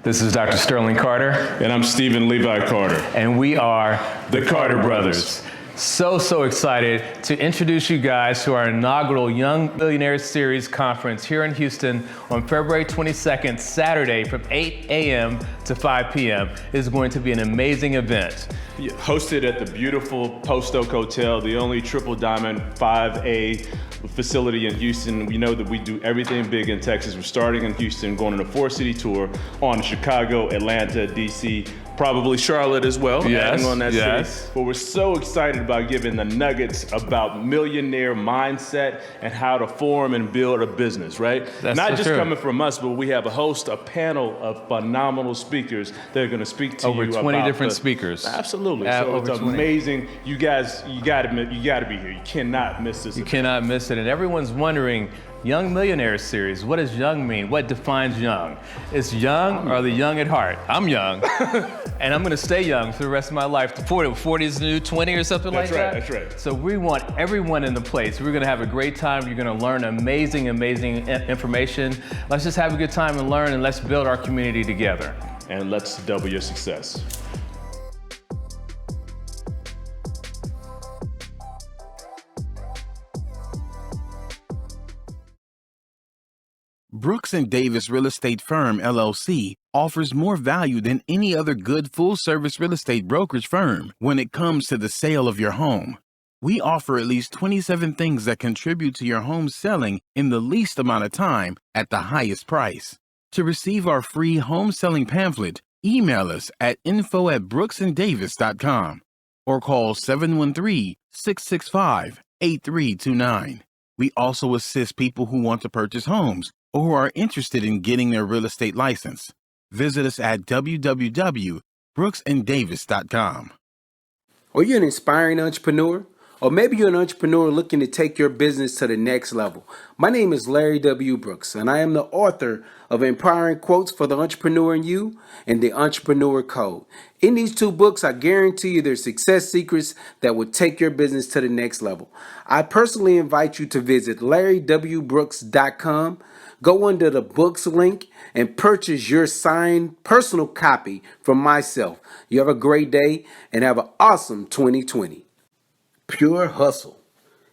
This is Dr. Sterling Carter. And I'm Stephen Levi Carter. And we are the Carter Brothers. So excited to introduce you guys to our inaugural Young Millionaires Series conference here in Houston on February 22nd, Saturday from 8 a.m. to 5 p.m. It is going to be an amazing event. Hosted at the beautiful Post Oak Hotel, the only triple diamond 5A facility in Houston. We know that we do everything big in Texas. We're starting in Houston, going on a 4-city tour on Chicago, Atlanta, DC, probably Charlotte as well. Yes, on that yes. city. But we're so excited about giving the nuggets about millionaire mindset and how to form and build a business, right? That's Not so just true. coming from us, but we have a panel of phenomenal speakers that are going to speak to Over you 20 about different speakers. Absolutely. Yeah, So it's over 20. amazing. You guys, you got to be here. You cannot miss this. You cannot miss it. And everyone's wondering, Young Millionaires Series, what does young mean? What defines young? Is young or the young at heart? I'm young, and I'm gonna stay young for the rest of my life. 40 is the new 20 or something like that? That's right. So we want everyone in the place. We're gonna have a great time. You're gonna learn amazing information. Let's just have a good time and learn, and let's build our community together. And let's double your success. Brooks & Davis Real Estate Firm, LLC, offers more value than any other good full-service real estate brokerage firm when it comes to the sale of your home. We offer at least 27 things that contribute to your home selling in the least amount of time at the highest price. To receive our free home selling pamphlet, email us at info@brooksanddavis.com or call 713-665-8329. We also assist people who want to purchase homes or who are interested in getting their real estate license. Visit us at www.brooksanddavis.com. Are you an inspiring entrepreneur? Or maybe you're an entrepreneur looking to take your business to the next level. My name is Larry W. Brooks, and I am the author of Empowering Quotes for the Entrepreneur in You and The Entrepreneur Code. In these two books, I guarantee you there's success secrets that will take your business to the next level. I personally invite you to visit larrywbrooks.com. Go under the books link and purchase your signed personal copy from myself. You have a great day and have an awesome 2020. Pure Hustle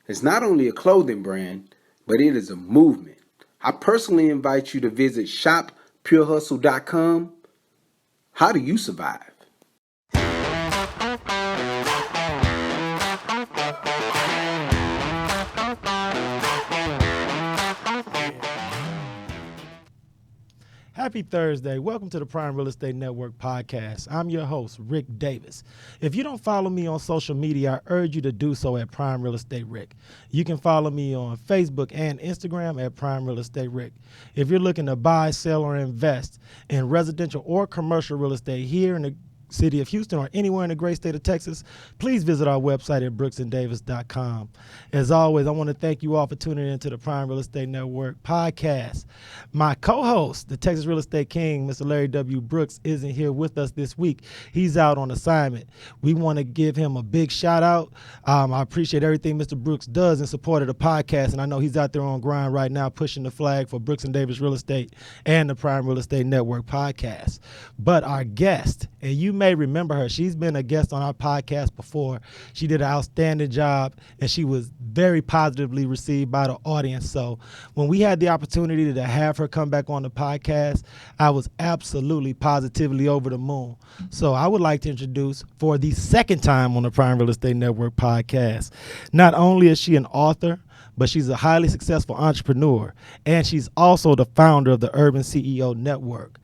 is not only a clothing brand, but it is a movement. I personally invite you to visit shoppurehustle.com. How do you survive? Happy Thursday. Welcome to the Prime Real Estate Network podcast. I'm your host, Rick Davis. If you don't follow me on social media, I urge you to do so at Prime Real Estate Rick. You can follow me on Facebook and Instagram at Prime Real Estate Rick. If you're looking to buy, sell, or invest in residential or commercial real estate here in the city of Houston or anywhere in the great state of Texas, please visit our website at brooksanddavis.com. As always, I want to thank you all for tuning into the Prime Real Estate Network podcast. My co-host, the Texas Real Estate King, Mr. Larry W. Brooks, isn't here with us this week. He's out on assignment. We want to give him a big shout out. I appreciate everything Mr. Brooks does in support of the podcast, and I know he's out there on grind right now pushing the flag for Brooks and Davis Real Estate and the Prime Real Estate Network podcast. But our guest, and you may remember her. She's been a guest on our podcast before. She did an outstanding job, and she was very positively received by the audience. So when we had the opportunity to have her come back on the podcast, I was absolutely positively over the moon. So I would like to introduce, for the second time on the Prime Real Estate Network podcast, not only is she an author, but she's a highly successful entrepreneur, and she's also the founder of the Urban CEO Network.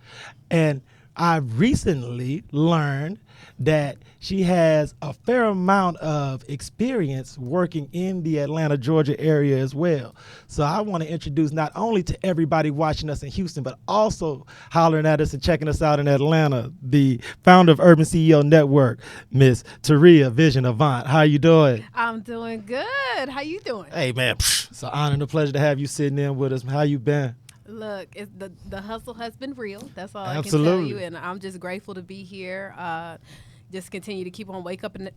And I've recently learned that she has a fair amount of experience working in the Atlanta, Georgia area as well. So I want to introduce not only to everybody watching us in Houston, but also hollering at us and checking us out in Atlanta, the founder of Urban CEO Network, Miss Taurea Vision Avant. How you doing? I'm doing good. How you doing? Hey, man, it's an honor and a pleasure to have you sitting in with us. How you been? Look, the hustle has been real. That's all Absolutely. I can tell you, and I'm just grateful to be here. Just continue to keep on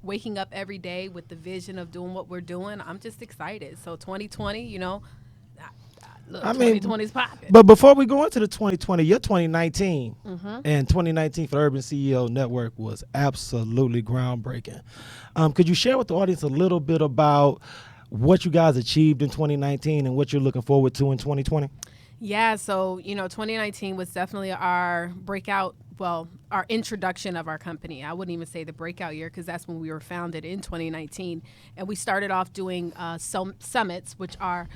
waking up every day with the vision of doing what we're doing. I'm just excited. So 2020, look, I mean, 2020's popping. But before we go into the 2020, your 2019 and 2019 for Urban CEO Network was absolutely groundbreaking. Could you share with the audience a little bit about what you guys achieved in 2019 and what you're looking forward to in 2020? Yeah, so 2019 was definitely our breakout. Well, our introduction of our company. I wouldn't even say the breakout year because that's when we were founded in 2019, and we started off doing summits, which are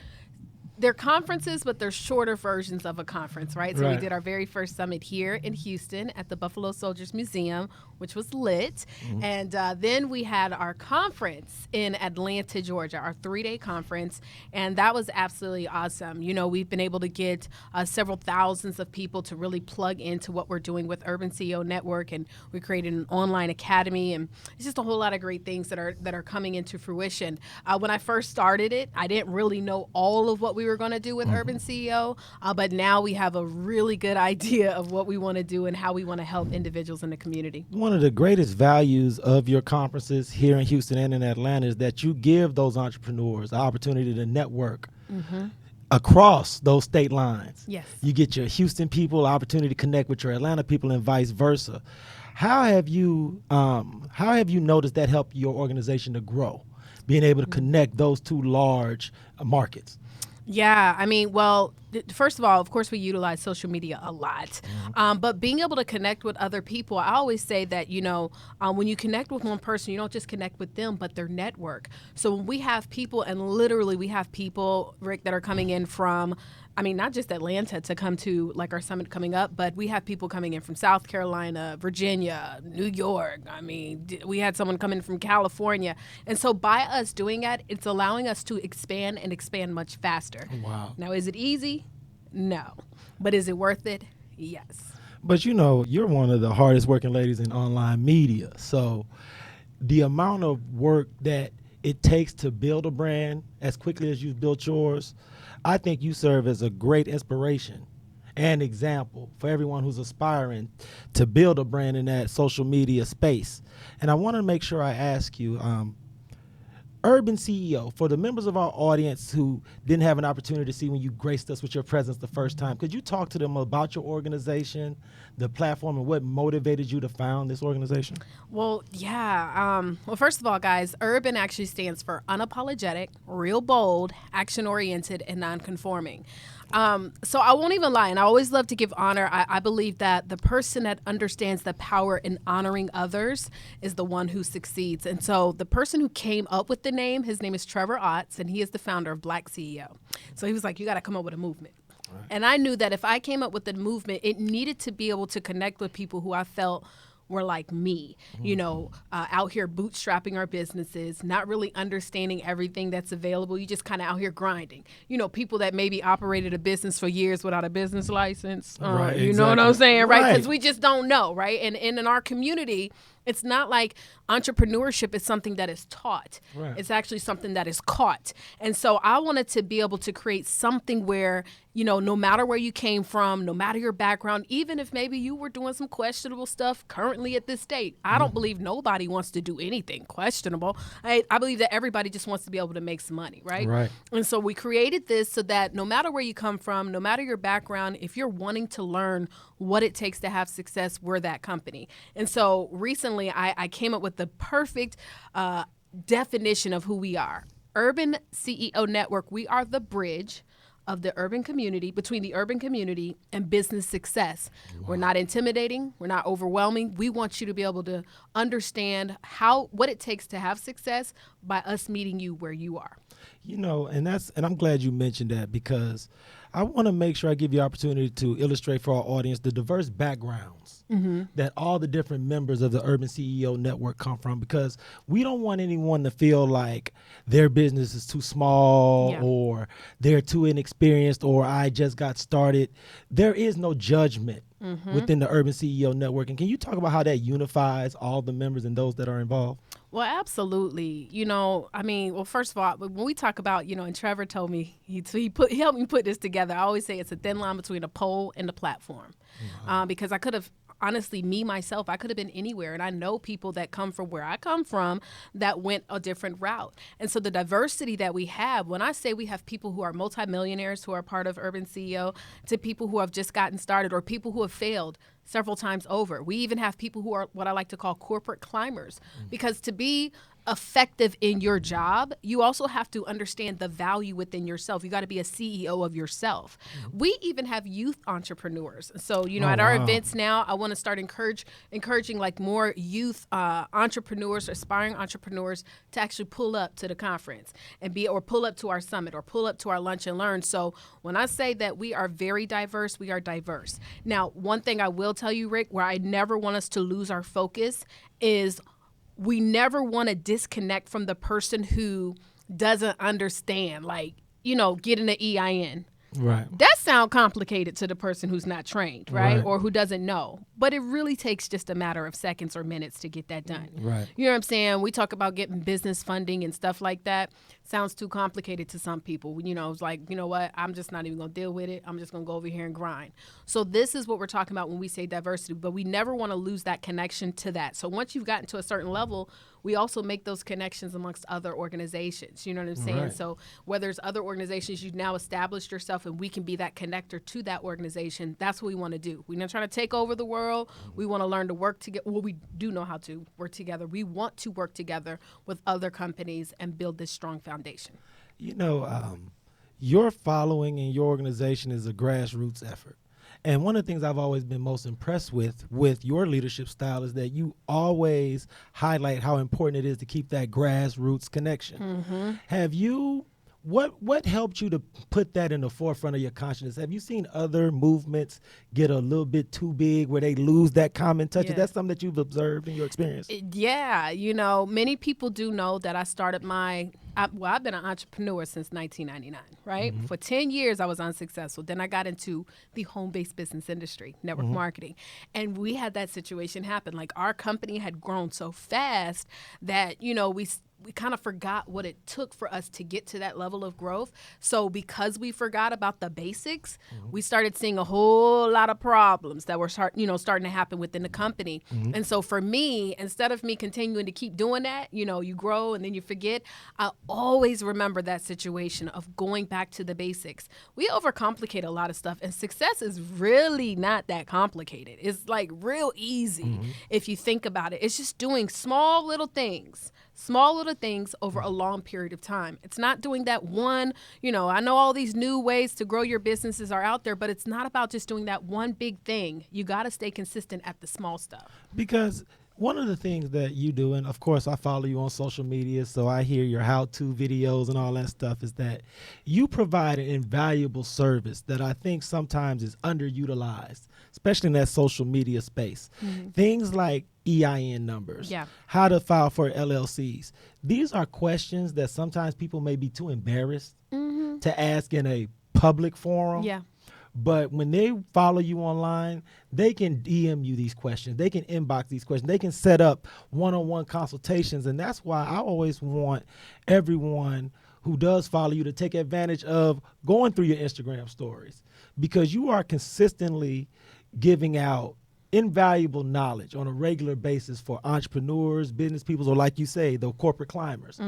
they're conferences, but they're shorter versions of a conference, right? So we did our very first summit here in Houston at the Buffalo Soldiers Museum, which was lit. And then we had our conference in Atlanta, Georgia, our 3-day conference. And that was absolutely awesome. We've been able to get several thousands of people to really plug into what we're doing with Urban CEO Network. And we created an online academy. And it's just a whole lot of great things that are coming into fruition. When I first started it, I didn't really know all of what we were going to do with Urban CEO, but now we have a really good idea of what we want to do and how we want to help individuals in the community. One of the greatest values of your conferences here in Houston and in Atlanta is that you give those entrepreneurs the opportunity to network across those state lines. Yes. You get your Houston people opportunity to connect with your Atlanta people and vice versa. How have you noticed that helped your organization to grow, being able to connect those two large markets? Yeah, I mean, well, first of all, of course, we utilize social media a lot. But being able to connect with other people, I always say that, when you connect with one person, you don't just connect with them, but their network. So when we have people, and literally we have people, Rick, that are coming in from, not just Atlanta to come to like our summit coming up, but we have people coming in from South Carolina, Virginia, New York. We had someone come in from California. And so by us doing that, it's allowing us to expand and expand much faster. Wow. Now, is it easy? No. But is it worth it? Yes. But you're one of the hardest working ladies in online media. So the amount of work that it takes to build a brand as quickly as you've built yours, I think you serve as a great inspiration and example for everyone who's aspiring to build a brand in that social media space. And I want to make sure I ask you, Urban CEO, for the members of our audience who didn't have an opportunity to see when you graced us with your presence the first time, could you talk to them about your organization, the platform, and what motivated you to found this organization? Well, yeah. Well, first of all, guys, Urban actually stands for unapologetic, real bold, action-oriented, and non-conforming. So I won't even lie, and I always love to give honor. I believe that the person that understands the power in honoring others is the one who succeeds. And so the person who came up with the name, his name is Trevor Otts, and he is the founder of Black CEO. So he was like, you got to come up with a movement. Right. And I knew that if I came up with a movement, it needed to be able to connect with people who I felt were like me, out here bootstrapping our businesses, not really understanding everything that's available. You just kind of out here grinding. People that maybe operated a business for years without a business license. Right, you know what I'm saying, right? Because we just don't know, right? And in our community, it's not like entrepreneurship is something that is taught. Right. It's actually something that is caught. And so I wanted to be able to create something where, no matter where you came from, no matter your background, even if maybe you were doing some questionable stuff currently at this state, I don't believe nobody wants to do anything questionable. I believe that everybody just wants to be able to make some money, right? Right. And so we created this so that no matter where you come from, no matter your background, if you're wanting to learn what it takes to have success, we're that company. And so recently I came up with the perfect definition of who we are. Urban CEO Network, we are the bridge of the urban community, between the urban community and business success. Wow. We're not intimidating. We're not overwhelming. We want you to be able to understand what it takes to have success by us meeting you where you are. And I'm glad you mentioned that, because I want to make sure I give you opportunity to illustrate for our audience the diverse backgrounds that all the different members of the Urban CEO Network come from, because we don't want anyone to feel like their business is too small or they're too inexperienced or I just got started. There is no judgment within the Urban CEO Network. And can you talk about how that unifies all the members and those that are involved? Well, absolutely. First of all, when we talk about, and Trevor told me, he helped me put this together. I always say it's a thin line between a pole and a platform, because I could have honestly, me, myself, I could have been anywhere. And I know people that come from where I come from that went a different route. And so the diversity that we have, when I say we have people who are multimillionaires who are part of Urban CEO, to people who have just gotten started, or people who have failed several times over. We even have people who are what I like to call corporate climbers, because to be effective in your job, you also have to understand the value within yourself. You got to be a CEO of yourself. We even have youth entrepreneurs. So, at our events now, I want to start encouraging like more youth entrepreneurs, aspiring entrepreneurs to actually pull up to the conference or pull up to our summit or pull up to our lunch and learn. So when I say that we are very diverse, we are diverse. Now, one thing I will tell you, Rick, where I never want us to lose our focus is we never want to disconnect from the person who doesn't understand, like, getting an EIN. Right. That sounds complicated to the person who's not trained, right? Right. Or who doesn't know. But it really takes just a matter of seconds or minutes to get that done. Right. You know what I'm saying? We talk about getting business funding and stuff like that. Sounds too complicated to some people. It's like, you know what? I'm just not even going to deal with it. I'm just going to go over here and grind. So this is what we're talking about when we say diversity. But we never want to lose that connection to that. So once you've gotten to a certain level, we also make those connections amongst other organizations. You know what I'm saying? Right. So whether it's other organizations, you've now established yourself and we can be that connector to that organization. That's what we want to do. We're not trying to take over the world. We want to learn to work together. Well, we do know how to work together. We want to work together with other companies and build this strong foundation. Your following and your organization is a grassroots effort. And one of the things I've always been most impressed with your leadership style is that you always highlight how important it is to keep that grassroots connection. Have you, what helped you to put that in the forefront of your consciousness? Have you seen other movements get a little bit too big where they lose that common touch? Is that something that you've observed in your experience? Yeah, many people do know that I started I've been an entrepreneur since 1999, right? For 10 years, I was unsuccessful. Then I got into the home-based business industry, network marketing. And we had that situation happen. Like, our company had grown so fast that, we kind of forgot what it took for us to get to that level of growth. So because we forgot about the basics, we started seeing a whole lot of problems that were starting to happen within the company. And so for me, instead of me continuing to keep doing that, you grow and then you forget, I always remember that situation of going back to the basics. We overcomplicate a lot of stuff, and success is really not that complicated. It's like real easy if you think about it. It's just doing small little things over a long period of time. It's not doing that one, I know all these new ways to grow your businesses are out there, but it's not about just doing that one big thing. You got to stay consistent at the small stuff. Because one of the things that you do, and of course I follow you on social media, so I hear your how-to videos and all that stuff, is that you provide an invaluable service that I think sometimes is underutilized, especially in that social media space. Things like EIN numbers, how to file for LLCs. These are questions that sometimes people may be too embarrassed to ask in a public forum. But when they follow you online, they can DM you these questions. They can inbox these questions. They can set up one-on-one consultations. And that's why I always want everyone who does follow you to take advantage of going through your Instagram stories, because you are consistently giving out invaluable knowledge on a regular basis for entrepreneurs, business people, or like you say, the corporate climbers.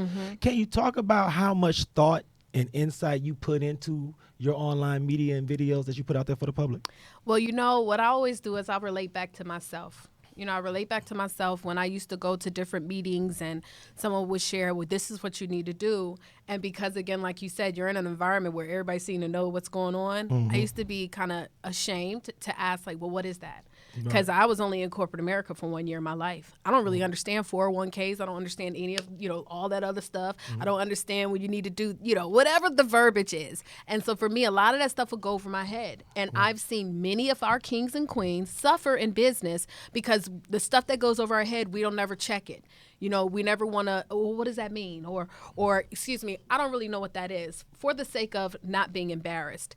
Can you talk about how much thought and insight you put into your online media and videos that you put out there for the public? Well, what I always do is I relate back to myself. I relate back to myself when I used to go to different meetings and someone would share, well, this is what you need to do. And because, again, like you said, you're in an environment where everybody seems to know what's going on. I used to be kind of ashamed to ask, like, well, what is that? Because I was only in corporate America for 1 year in my life. I don't really understand 401ks. I don't understand any of, all that other stuff. I don't understand what you need to do, whatever the verbiage is. And so for me, a lot of that stuff would go over my head. And I've seen many of our kings and queens suffer in business because the stuff that goes over our head, we don't never check it. We never want to, what does that mean? Or excuse me, I don't really know what that is, for the sake of not being embarrassed.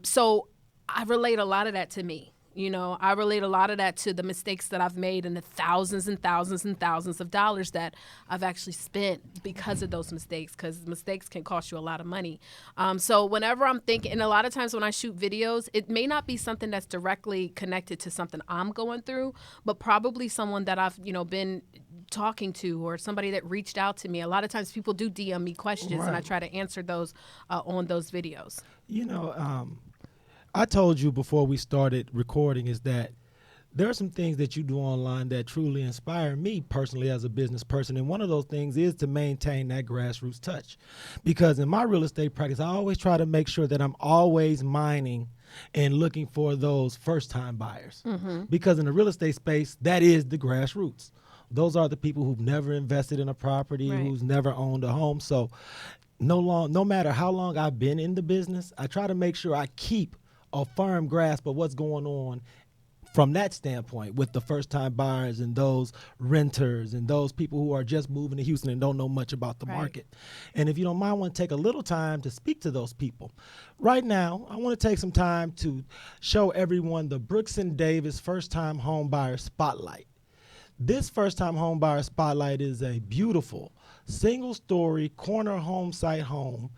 So I relate a lot of that to me. You know, I relate a lot of that to the mistakes that I've made and the thousands and thousands and thousands of dollars that I've actually spent because of those mistakes, because mistakes can cost you a lot of money. So whenever I'm thinking, and a lot of times when I shoot videos, it may not be something that's directly connected to something I'm going through, but probably someone that I've, been talking to, or somebody that reached out to me. A lot of times people do DM me questions, and I try to answer those on those videos. I told you before we started recording is that there are some things that you do online that truly inspire me personally as a business person. And one of those things is to maintain that grassroots touch. Because in my real estate practice, I always try to make sure that I'm always mining and looking for those first-time buyers. Because in the real estate space, that is the grassroots. Those are the people who've never invested in a property, who's never owned a home. So no matter how long I've been in the business, I try to make sure I keep a firm grasp of what's going on from that standpoint with the first-time buyers and those renters and those people who are just moving to Houston and don't know much about the market. And if you don't mind, I want to take a little time to speak to those people. Right now, I want to take some time to show everyone the Brooks and Davis First-Time Home Buyer Spotlight. This First-Time Home Buyer Spotlight is a beautiful single-story corner home site home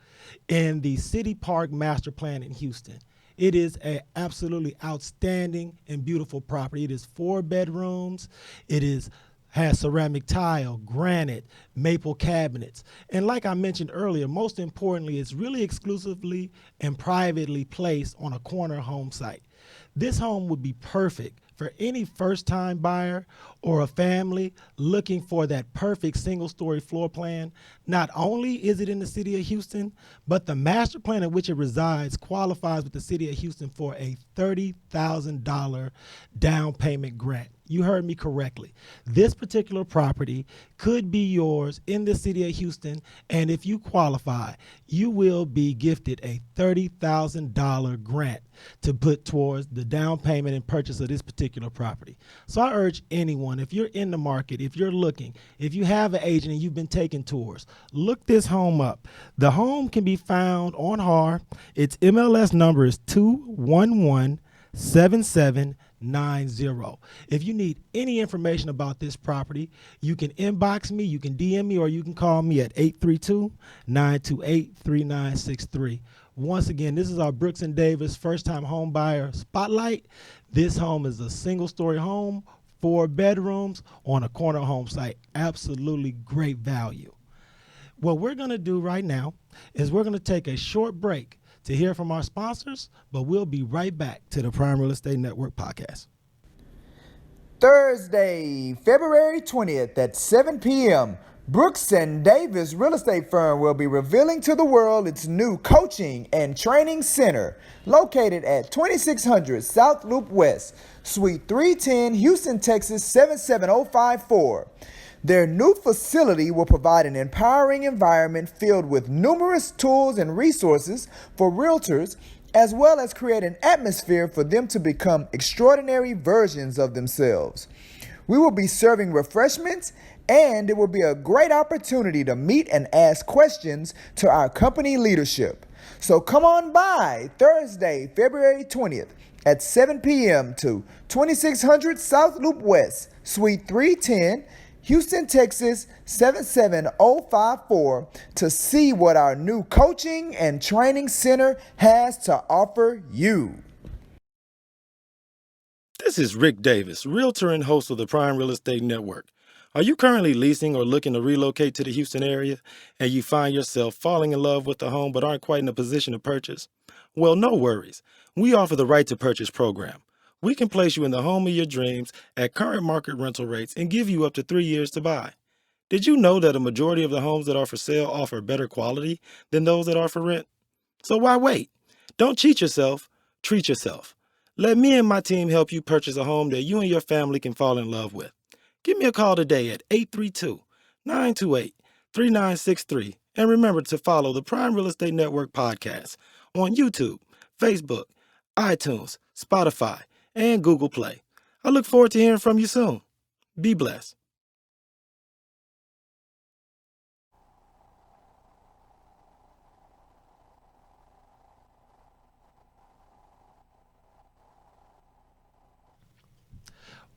in the City Park Master Plan in Houston. It is an absolutely outstanding and beautiful property. It is 4 bedrooms. It has ceramic tile, granite, maple cabinets. And like I mentioned earlier, most importantly, it's really exclusively and privately placed on a corner home site. This home would be perfect for any first-time buyer or a family looking for that perfect single-story floor plan. Not only is it in the city of Houston, but the master plan in which it resides qualifies with the city of Houston for a $30,000 down payment grant. You heard me correctly. This particular property could be yours in the city of Houston, and if you qualify, you will be gifted a $30,000 grant to put towards the down payment and purchase of this particular property. So I urge anyone, if you're in the market, if you're looking, if you have an agent and you've been taking tours, look this home up. The home can be found on HAR. Its MLS number is 2117790. If you need any information about this property, you can inbox me, you can DM me, or you can call me at 832-928-3963. Once again, this is our Brooks and Davis First-Time Home Buyer Spotlight. This home is a single-story home, 4 bedrooms on a corner home site. Absolutely great value. What we're going to do right now is we're going to take a short break to hear from our sponsors, but we'll be right back to the Prime Real Estate Network podcast. Thursday, February 20th at 7 p.m., Brooks and Davis Real Estate Firm will be revealing to the world its new coaching and training center located at 2600 South Loop West, Suite 310, Houston, Texas 77054. Their new facility will provide an empowering environment filled with numerous tools and resources for realtors, as well as create an atmosphere for them to become extraordinary versions of themselves. We will be serving refreshments, and it will be a great opportunity to meet and ask questions to our company leadership. So come on by Thursday, February 20th at 7 p.m. to 2600 South Loop West, Suite 310, Houston, Texas 77054 to see what our new coaching and training center has to offer you. This is Rick Davis, realtor and host of the Prime Real Estate Network. Are you currently leasing or looking to relocate to the Houston area and you find yourself falling in love with the home but aren't quite in a position to purchase? Well, no worries. We offer the Right to Purchase program. We can place you in the home of your dreams at current market rental rates and give you up to 3 years to buy. Did you know that a majority of the homes that are for sale offer better quality than those that are for rent? So why wait? Don't cheat yourself, treat yourself. Let me and my team help you purchase a home that you and your family can fall in love with. Give me a call today at 832-928-3963. And remember to follow the Prime Real Estate Network podcast on YouTube, Facebook, iTunes, Spotify, and Google Play. I look forward to hearing from you soon. Be blessed.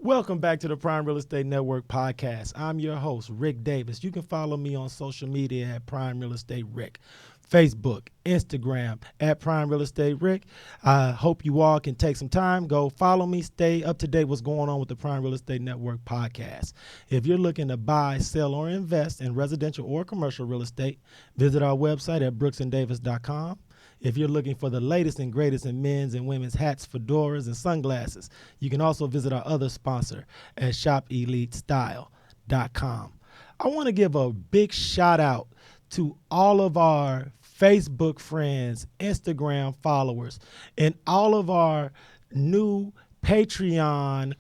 Welcome back to the Prime Real Estate Network podcast. I'm your host, Rick Davis. You can follow me on social media at Prime Real Estate Rick, Facebook, Instagram at Prime Real Estate Rick. I hope you all can take some time, go follow me, stay up to date what's going on with the Prime Real Estate Network podcast. If you're looking to buy, sell, or invest in residential or commercial real estate, visit our website at brooksanddavis.com. If you're looking for the latest and greatest in men's and women's hats, fedoras, and sunglasses, you can also visit our other sponsor at shopelitestyle.com. I want to give a big shout out to all of our Facebook friends, Instagram followers, and all of our new Patreon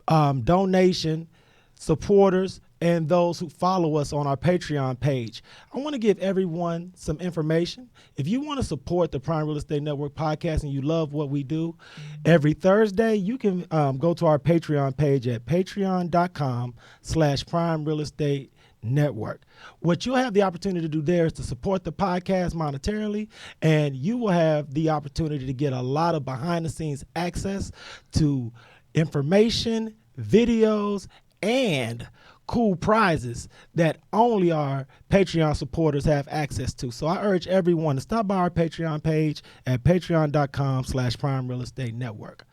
donation supporters and those who follow us on our Patreon page. I want to give everyone some information. If you want to support the Prime Real Estate Network podcast and you love what we do, every Thursday you can go to our Patreon page at patreon.com/Prime Real Estate Network. What you'll have the opportunity to do there is to support the podcast monetarily, and you will have the opportunity to get a lot of behind the scenes access to information, videos, and cool prizes that only our Patreon supporters have access to. So I urge everyone to stop by our Patreon page at patreon.com/Prime Real Estate Network.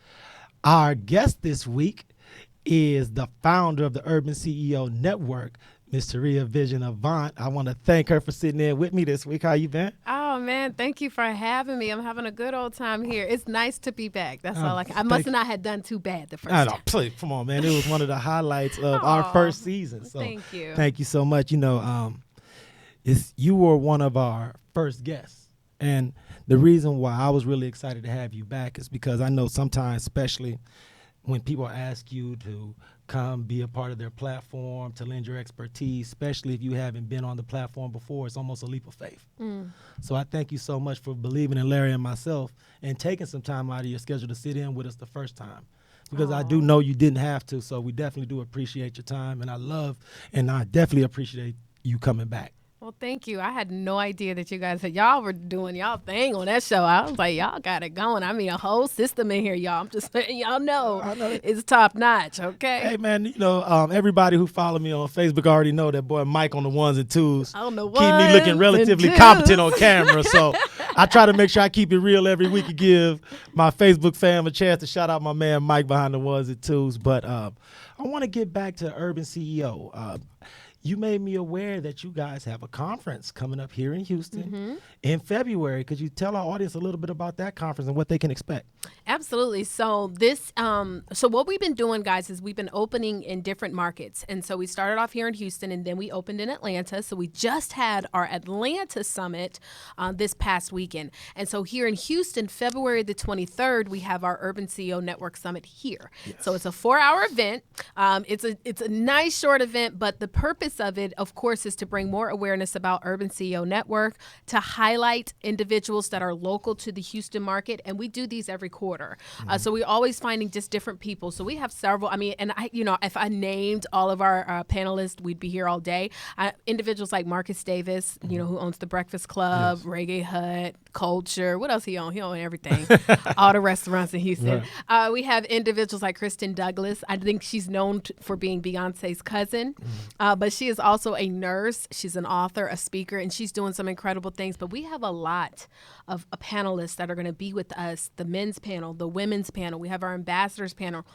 Our guest this week is the founder of the Urban CEO Network, Miss Taurea Vision Avant. I want to thank her for sitting in with me this week. How you been? Oh, man, thank you for having me. I'm having a good old time here. It's nice to be back. That's all I must not have done too bad the first time. Please, come on, man. It was one of the highlights of our first season. So thank you. Thank you so much. You know, you were one of our first guests. And the reason why I was really excited to have you back is because I know sometimes, especially when people ask you to come be a part of their platform, to lend your expertise, especially if you haven't been on the platform before, it's almost a leap of faith. So I thank you so much for believing in Larry and myself and taking some time out of your schedule to sit in with us the first time. Because I do know you didn't have to, so we definitely do appreciate your time, and I definitely appreciate you coming back. Well, thank you. I had no idea that y'all were doing y'all thing on that show. I was like, y'all got it going. I mean, a whole system in here, y'all. I'm just letting y'all know it's top notch, okay? Hey, man, you know, everybody who follow me on Facebook already know that boy Mike on the ones and twos. On the keep me looking relatively competent on camera. So I try to make sure I keep it real every week and give my Facebook fam a chance to shout out my man Mike behind the ones and twos. But I want to get back to Urban CEO. You made me aware that you guys have a conference coming up here in Houston in February. Could you tell our audience a little bit about that conference and what they can expect? Absolutely. So so what we've been doing, guys, is we've been opening in different markets. And so we started off here in Houston, and then we opened in Atlanta. So we just had our Atlanta summit this past weekend. And so here in Houston, February the 23rd, we have our Urban CEO Network Summit here. Yes. So it's a 4-hour event. It's a nice short event, but the purpose of it, of course, is to bring more awareness about Urban CEO Network, to highlight individuals that are local to the Houston market, and we do these every quarter. So we're always finding just different people. So we have several. I mean, and if I named all of our panelists, we'd be here all day. Individuals like Marcus Davis, who owns the Breakfast Club, Reggae Hut, Culture. What else he own? He own everything. All the restaurants in Houston. Right. We have individuals like Kristen Douglas. I think she's known for being Beyonce's cousin, but she is also a nurse. She's an author, a speaker, and she's doing some incredible things. But we have a lot of panelists that are going to be with us. The men's panel, the women's panel. We have our ambassadors panel.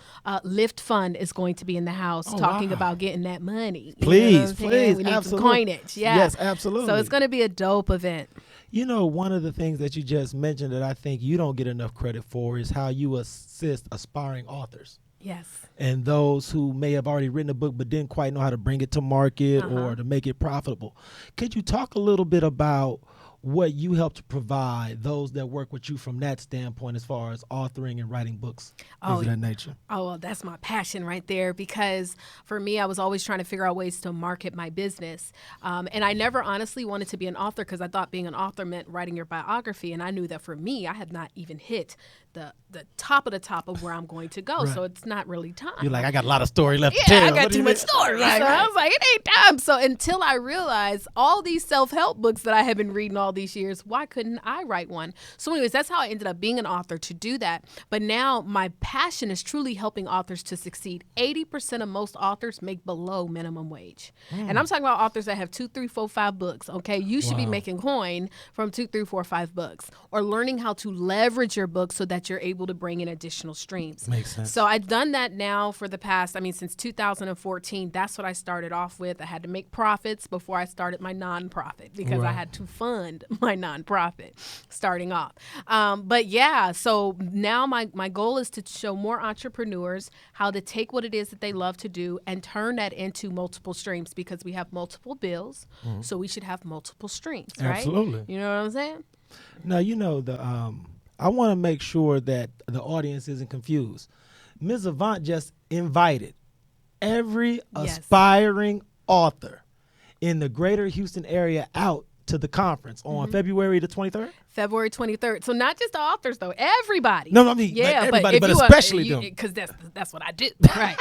Lift Fund is going to be in the house talking about getting that money. Please. We need absolutely. some coinage. Yeah. Yes, absolutely. So it's going to be a dope event. You know, one of the things that you just mentioned that I think you don't get enough credit for is how you assist aspiring authors. Yes. And those who may have already written a book but didn't quite know how to bring it to market or to make it profitable. Could you talk a little bit about what you help to provide those that work with you from that standpoint as far as authoring and writing books, things of that nature? Oh, well, that's my passion right there, because for me, I was always trying to figure out ways to market my business. And I never honestly wanted to be an author because I thought being an author meant writing your biography. And I knew that for me, I had not even hit the top of the top of where I'm going to go. Right. So it's not really time. You're like, I got a lot of story left to Yeah, tell. I got What do too you much mean? story. Right, So right. I was like, it ain't time. So until I realized all these self-help books that I have been reading all these years, why couldn't I write one? So anyways, that's how I ended up being an author, to do that. But now my passion is truly helping authors to succeed. 80% of most authors make below minimum wage. And I'm talking about authors that have 2, 3, 4, 5 books. Okay, you should be making coin from 2, 3, 4, 5 books, or learning how to leverage your book so that you're able to bring in additional streams. Makes sense. So I've done that now for the past, since 2014. That's what I started off with. I had to make profits before I started my nonprofit, because I Right. had to fund my nonprofit starting off. But yeah, so now my goal is to show more entrepreneurs how to take what it is that they love to do and turn that into multiple streams, because we have multiple bills, so we should have multiple streams, right? Absolutely. You know what I'm saying? Now, I want to make sure that the audience isn't confused. Ms. Avant just invited every Yes. aspiring author in the greater Houston area out to the conference on February the 23rd? February 23rd. So not just the authors, though. Everybody. No, I mean, like everybody, if but you especially them. Because that's what I do. Right.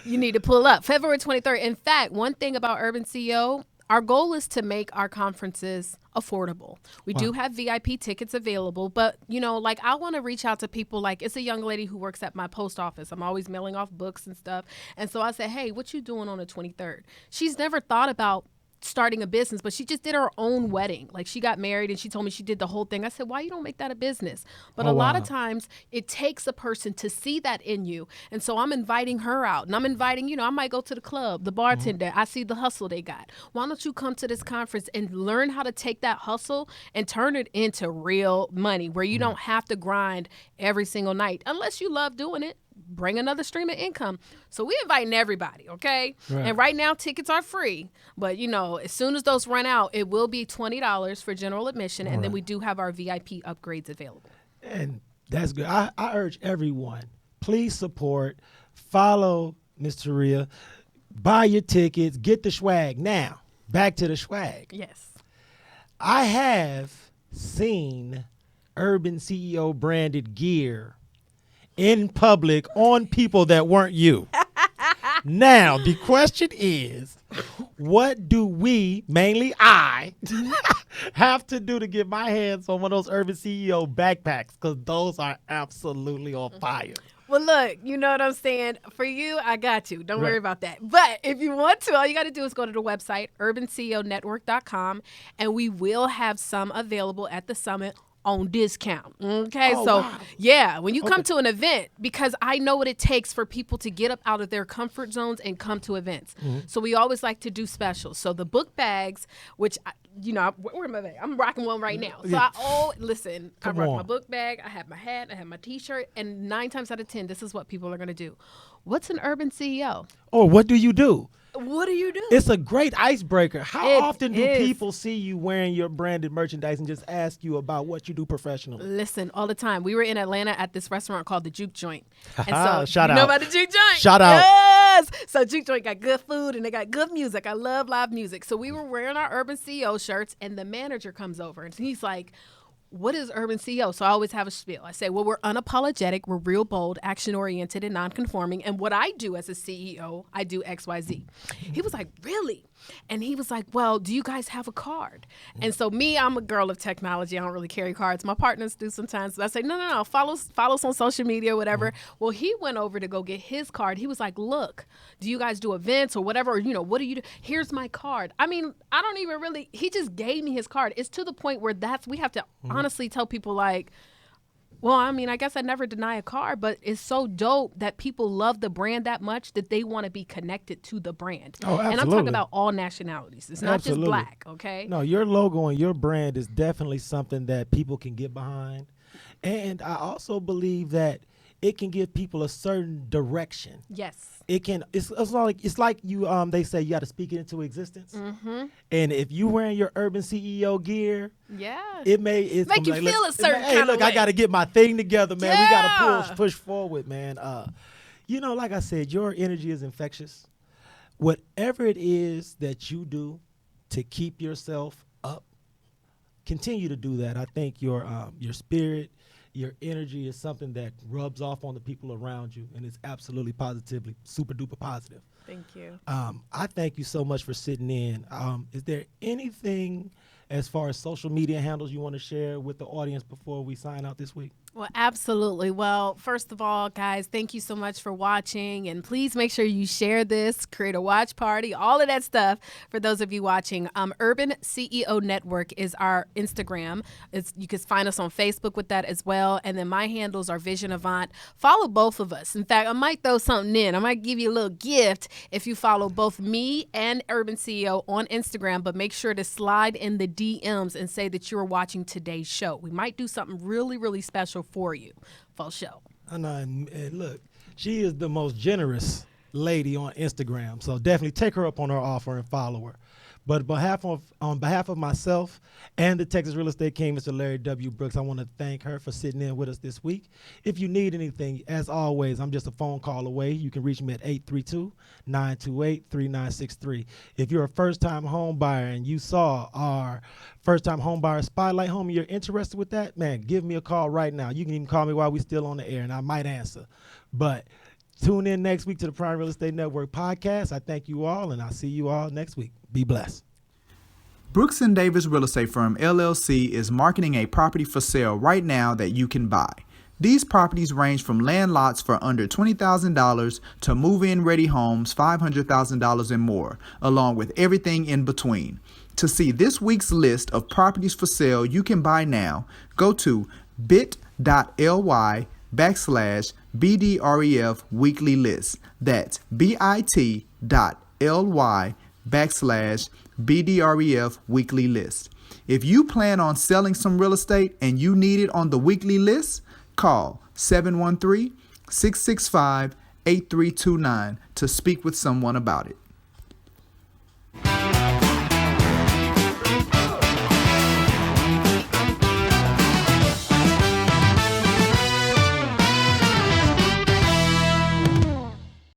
You need to pull up. February 23rd. In fact, one thing about Urban CEO, our goal is to make our conferences affordable. We do have VIP tickets available, but I want to reach out to people. Like, it's a young lady who works at my post office. I'm always mailing off books and stuff. And so I said, hey, what you doing on the 23rd? She's never thought about starting a business, but she just did her own wedding. Like, she got married and she told me she did the whole thing. I said, why you don't make that a business? But a lot of times it takes a person to see that in you. And so I'm inviting her out, and I'm inviting, I might go to the club, the bartender. I see the hustle they got. Why don't you come to this conference and learn how to take that hustle and turn it into real money, where you don't have to grind every single night unless you love doing it. Bring another stream of income. So we inviting everybody, okay? Right. And right now tickets are free, but as soon as those run out, it will be $20 for general admission, and then we do have our VIP upgrades available. And that's good. I urge everyone, please support, follow Miss Taurea, buy your tickets, get the swag. Now, back to the swag. Yes. I have seen Urban CEO branded gear in public on people that weren't you. Now, the question is, what do we, mainly I, have to do to get my hands on one of those Urban CEO backpacks? Because those are absolutely on fire. Well, look, you know what I'm saying? For you, I got you. Don't worry Right. about that. But if you want to, all you got to do is go to the website, urbanceonetwork.com, and we will have some available at the summit on discount. Okay, Oh, so wow. yeah, when you come to an event, because I know what it takes for people to get up out of their comfort zones and come to events. So we always like to do specials. So the book bags, which where am I at? I'm rocking one right now. So I Come rock on. my book bag, I have my hat, I have my t-shirt, and 9 times out of 10, this is what people are going to do. What's an urban CEO? Or what do you do? What do you do? It's a great icebreaker. How It often do is. people see you wearing your branded merchandise and just ask you about what you do professionally? Listen, all the time. We were in Atlanta at this restaurant called the Juke Joint. And so, Shout you know out. about the Juke Joint? Shout out. Yes. So Juke Joint got good food and they got good music. I love live music. So we were wearing our Urban CEO shirts, and the manager comes over and he's like, what is Urban CEO? So I always have a spiel. I say, well, we're unapologetic, we're real bold, action-oriented, and non-conforming. And what I do as a CEO, I do XYZ. He was like, really? And he was like, well, do you guys have a card? And so I'm a girl of technology. I don't really carry cards. My partners do sometimes. So I say, no, follow us on social media, whatever. Well, he went over to go get his card. He was like, look, do you guys do events or whatever? Or, what do you do? Here's my card. I don't even really, he just gave me his card. It's to the point where we have to honestly tell people like, well, I guess I never deny a card, but it's so dope that people love the brand that much that they want to be connected to the brand. Oh, And I'm absolutely. talking about all nationalities. It's not Absolutely. just black, okay? No, your logo and your brand is definitely something that people can get behind. And I also believe that it can give people a certain direction. Yes. It can. It's like you. They say you got to speak it into existence. And if you wearing your Urban CEO gear, Yeah. it's Make you gonna be like, feel a certain Hey, kind look, of I got to way. get my thing together, man. We got Yeah. to push forward, man. Like I said, your energy is infectious. Whatever it is that you do to keep yourself up, continue to do that. I think your spirit, Your energy is something that rubs off on the people around you, and it's absolutely positively super duper positive. Thank you. I thank you so much for sitting in. Is there anything as far as social media handles you want to share with the audience before we sign out this week? Well, absolutely. Well, first of all, guys, thank you so much for watching. And please make sure you share this, create a watch party, all of that stuff for those of you watching. Urban CEO Network is our Instagram. You can find us on Facebook with that as well. And then my handles are Vision Avant. Follow both of us. In fact, I might throw something in. I might give you a little gift if you follow both me and Urban CEO on Instagram. But make sure to slide in the DMs and say that you're watching today's show. We might do something really, really special for you for sure. And look, she is the most generous lady on Instagram, so definitely take her up on her offer and follow her. But on behalf of myself and the Texas Real Estate King, Mr. Larry W. Brooks, I want to thank her for sitting in with us this week. If you need anything, as always, I'm just a phone call away. You can reach me at 832-928-3963. If you're a first-time home buyer and you saw our first-time home buyer spotlight home and you're interested with that, man, give me a call right now. You can even call me while we're still on the air, and I might answer. But tune in next week to the Prime Real Estate Network podcast. I thank you all, and I'll see you all next week. Be blessed. Brooks & Davis Real Estate Firm, LLC is marketing a property for sale right now that you can buy. These properties range from land lots for under $20,000 to move-in ready homes $500,000 and more, along with everything in between. To see this week's list of properties for sale you can buy now, go to bit.ly/BDREF weekly list. That's bit.ly/BDREF weekly list. If you plan on selling some real estate and you need it on the weekly list, call 713-665-8329 to speak with someone about it.